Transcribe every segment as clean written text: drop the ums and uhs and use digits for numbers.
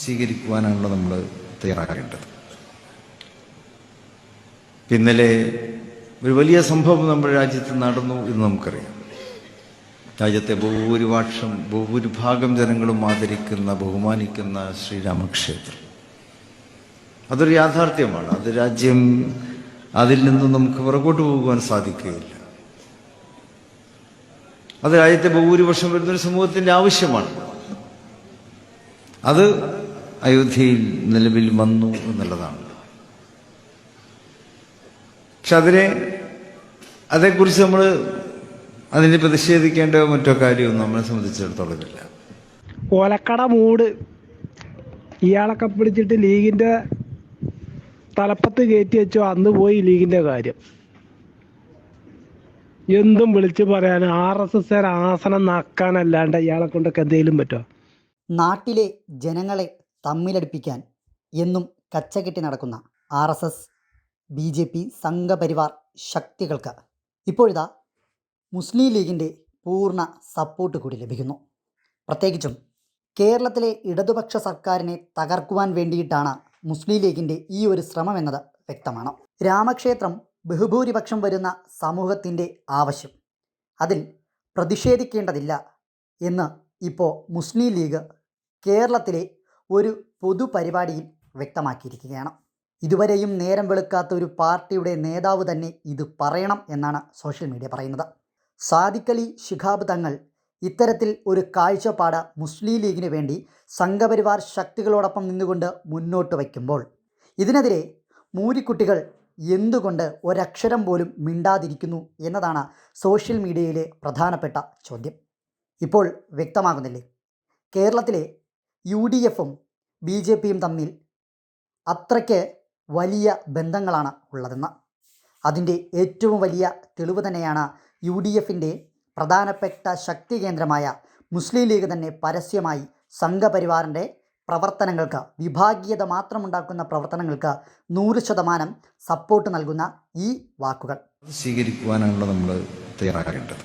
സ്വീകരിക്കുവാനാണല്ലോ നമ്മൾ തയ്യാറാകേണ്ടത്. ഇന്നലെ ഒരു വലിയ സംഭവം നമ്മുടെ രാജ്യത്ത് നടന്നു എന്ന് നമുക്കറിയാം. രാജ്യത്തെ ബഹുഭൂരിഭാഗം ജനങ്ങളും ആദരിക്കുന്ന ബഹുമാനിക്കുന്ന ശ്രീരാമക്ഷേത്രം. അതൊരു യാഥാർത്ഥ്യമാണ്. അത് രാജ്യം അതിൽ നിന്നും നമുക്ക് പുറകോട്ട് പോകുവാൻ സാധിക്കുകയില്ല. അത് രാജ്യത്തെ ബഹുഭൂരിപക്ഷം വരുന്നൊരു സമൂഹത്തിൻ്റെ ആവശ്യമാണ്. അത് അയോധ്യയിൽ നിലവിൽ വന്നു എന്നുള്ളതാണ്. പക്ഷെ അതേക്കുറിച്ച് നമ്മൾ അതിനെ പ്രതിഷേധിക്കേണ്ട മറ്റോ കാര്യവും നമ്മളെ സംബന്ധിച്ചിടത്തോളം ഇല്ല. ഓലക്കട മൂട് ഇയാളൊക്കെ പിടിച്ചിട്ട് ലീഗിൻ്റെ തലപ്പത്ത് കയറ്റി വെച്ചോ, അന്ന് പോയി ലീഗിൻ്റെ കാര്യം എന്തും വിളിച്ചു പറയാൻ RSS ആസനം നക്കാനല്ലാണ്ട് ഇയാളെ കൊണ്ടൊക്കെ എന്തെങ്കിലും പറ്റുമോ? നാട്ടിലെ ജനങ്ങളെ തമ്മിലടിപ്പിക്കാൻ എന്നും കച്ചകെട്ടി നടക്കുന്ന RSS BJP സംഘപരിവാർ ശക്തികൾക്ക് ഇപ്പോഴിതാ മുസ്ലിം ലീഗിൻ്റെ പൂർണ്ണ സപ്പോർട്ട് കൂടി ലഭിക്കുന്നു. പ്രത്യേകിച്ചും കേരളത്തിലെ ഇടതുപക്ഷ സർക്കാരിനെ തകർക്കുവാൻ വേണ്ടിയിട്ടാണ് മുസ്ലിം ലീഗിൻ്റെ ഈ ഒരു ശ്രമം എന്നത് വ്യക്തമാണ്. രാമക്ഷേത്രം ബഹുഭൂരിപക്ഷം വരുന്ന സമൂഹത്തിൻ്റെ ആവശ്യം, അതിൽ പ്രതിഷേധിക്കേണ്ടതില്ല എന്ന് ഇപ്പോൾ മുസ്ലിം ലീഗ് കേരളത്തിലെ ഒരു പൊതുപരിപാടിയിൽ വ്യക്തമാക്കിയിരിക്കുകയാണ്. ഇതുവരെയും നേരം വെളുക്കാത്ത ഒരു പാർട്ടിയുടെ നേതാവ് തന്നെ ഇത് പറയണം എന്നാണ് സോഷ്യൽ മീഡിയ പറയുന്നത്. സാദിഖ് അലി ശിഹാബ് തങ്ങൾ ഇത്തരത്തിൽ ഒരു കാഴ്ചപ്പാട് മുസ്ലിം ലീഗിന് വേണ്ടി സംഘപരിവാർ ശക്തികളോടൊപ്പം നിന്നുകൊണ്ട് മുന്നോട്ട് വയ്ക്കുമ്പോൾ ഇതിനെതിരെ മൂരിക്കുട്ടികൾ എന്തുകൊണ്ട് ഒരക്ഷരം പോലും മിണ്ടാതിരിക്കുന്നു എന്നതാണ് സോഷ്യൽ മീഡിയയിലെ പ്രധാനപ്പെട്ട ചോദ്യം. ഇപ്പോൾ വ്യക്തമാകുന്നില്ലേ, കേരളത്തിലെ UDFും BJPയും തമ്മിൽ അത്രയ്ക്ക് വലിയ ബന്ധങ്ങളാണ് ഉള്ളതെന്ന്. അതിൻ്റെ ഏറ്റവും വലിയ തെളിവ് തന്നെയാണ് UDFിൻ്റെ പ്രധാനപ്പെട്ട ശക്തി കേന്ദ്രമായ മുസ്ലിം ലീഗ് തന്നെ പരസ്യമായി സംഘപരിവാറിൻ്റെ പ്രവർത്തനങ്ങൾക്ക്, വിഭാഗീയത മാത്രമുണ്ടാക്കുന്ന പ്രവർത്തനങ്ങൾക്ക് 100% സപ്പോർട്ട് നൽകുന്ന ഈ വാക്കുകൾ സ്വീകരിക്കുവാനാണല്ലോ നമ്മൾ തയ്യാറാകേണ്ടത്.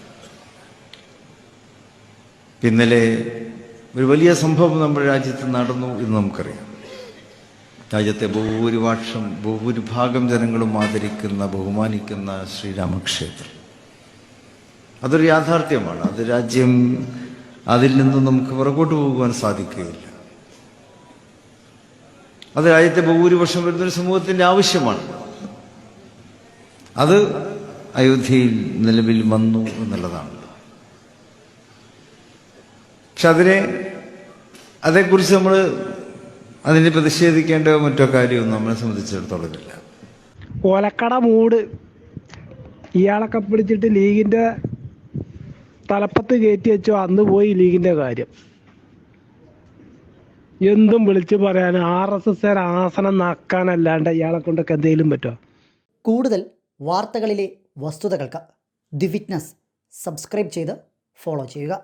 ഇന്നലെ ഒരു വലിയ സംഭവം നമ്മുടെ രാജ്യത്ത് നടന്നു എന്ന് നമുക്കറിയാം. രാജ്യത്തെ ബഹുഭൂരിഭാഗം ജനങ്ങളും ആദരിക്കുന്ന ബഹുമാനിക്കുന്ന ശ്രീരാമക്ഷേത്രം. അതൊരു യാഥാർത്ഥ്യമാണ്. അത് രാജ്യം അതിൽ നിന്നും നമുക്ക് പുറകോട്ട് പോകുവാൻ സാധിക്കുകയില്ല. അത് രാജ്യത്തെ ബഹുഭൂരിപക്ഷം വരുന്നൊരു സമൂഹത്തിൻ്റെ ആവശ്യമാണ്. അത് അയോധ്യയിൽ നിലവിൽ വന്നു എന്നുള്ളതാണ്. പക്ഷെ അതേക്കുറിച്ച് നമ്മൾ അതിനെ പ്രതിഷേധിക്കേണ്ട മറ്റോ കാര്യവും നമ്മളെ സംബന്ധിച്ചിടത്തോളം ഇല്ല. ഓലക്കട മൂട് ഇയാളൊക്കെ പിടിച്ചിട്ട് ലീഗിൻ്റെ തലപ്പത്ത് കയറ്റി വെച്ചോ, അന്ന് പോയി ലീഗിൻ്റെ കാര്യം എന്തും വിളിച്ചു പറയാൻ RSS ആസനം നക്കാനല്ലാണ്ട് ഇയാളെ കൊണ്ടൊക്കെ എന്തെങ്കിലും പറ്റുമോ? കൂടുതൽ വാർത്തകളിലെ വസ്തുതകൾക്ക് ദി വിറ്റ്നസ് സബ്സ്ക്രൈബ് ചെയ്ത് ഫോളോ ചെയ്യുക.